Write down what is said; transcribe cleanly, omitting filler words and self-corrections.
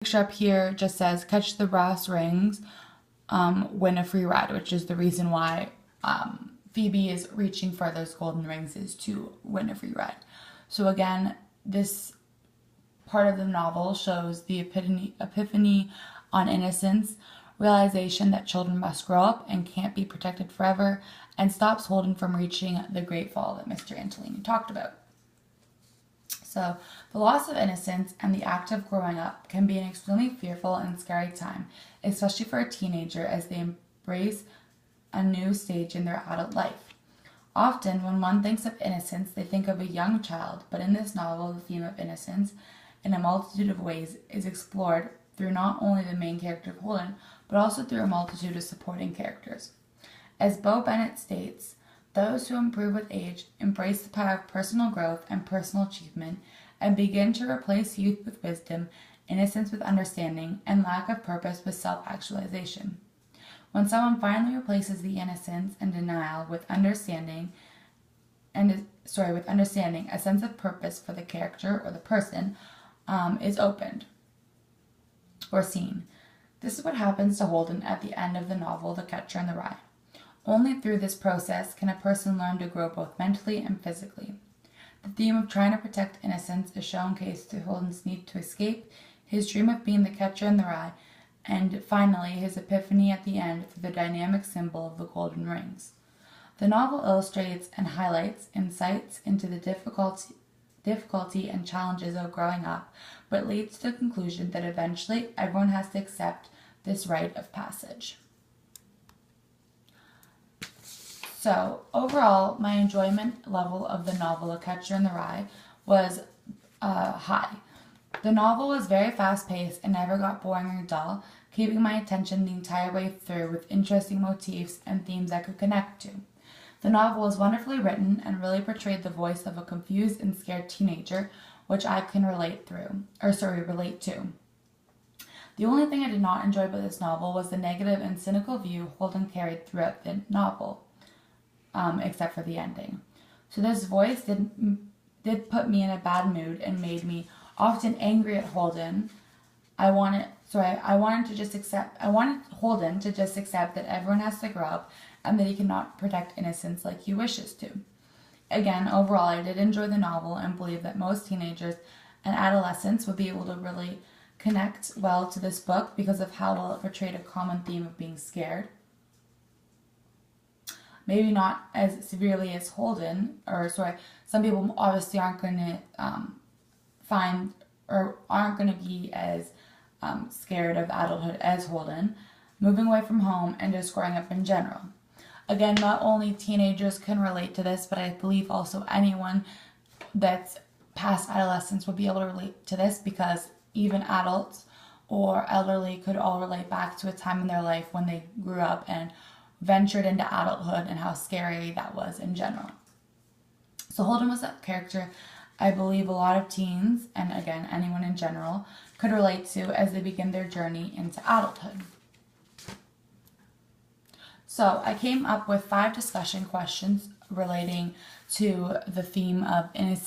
Picture up here just says, catch the brass rings, win a free ride, which is the reason why Phoebe is reaching for those golden rings, is to win a free ride. So again, this part of the novel shows the epiphany on innocence, realization that children must grow up and can't be protected forever, and stops Holden from reaching the great fall that Mr. Antolini talked about. So, the loss of innocence and the act of growing up can be an extremely fearful and scary time, especially for a teenager as they embrace a new stage in their adult life. Often, when one thinks of innocence, they think of a young child, but in this novel, the theme of innocence, in a multitude of ways, is explored through not only the main character of Holden, but also through a multitude of supporting characters. As Bo Bennett states, those who improve with age embrace the power of personal growth and personal achievement and begin to replace youth with wisdom, innocence with understanding, and lack of purpose with self-actualization. When someone finally replaces the innocence and denial with understanding, a sense of purpose for the character or the person is opened or seen. This is what happens to Holden at the end of the novel, The Catcher in the Rye. Only through this process can a person learn to grow both mentally and physically. The theme of trying to protect innocence is showcased through Holden's need to escape, his dream of being the catcher in the rye, and finally his epiphany at the end through the dynamic symbol of the golden rings. The novel illustrates and highlights insights into the difficulty and challenges of growing up, but leads to the conclusion that eventually everyone has to accept this rite of passage. So, overall, my enjoyment level of the novel, A Catcher in the Rye, was high. The novel was very fast-paced and never got boring or dull, keeping my attention the entire way through with interesting motifs and themes I could connect to. The novel was wonderfully written and really portrayed the voice of a confused and scared teenager, which I can relate to. The only thing I did not enjoy about this novel was the negative and cynical view Holden carried throughout the novel. Except for the ending. So this voice did put me in a bad mood and made me often angry at Holden. I wanted Holden to just accept that everyone has to grow up and that he cannot protect innocence like he wishes to. Again, overall, I did enjoy the novel and believe that most teenagers and adolescents would be able to really connect well to this book because of how well it portrayed a common theme of being scared. Maybe not as severely as Holden, some people obviously aren't going to be as scared of adulthood as Holden, moving away from home and just growing up in general. Again, not only teenagers can relate to this, but I believe also anyone that's past adolescence will be able to relate to this because even adults or elderly could all relate back to a time in their life when they grew up and ventured into adulthood and how scary that was in general. So Holden was a character I believe a lot of teens, and again anyone in general, could relate to as they begin their journey into adulthood. So I came up with 5 discussion questions relating to the theme of innocence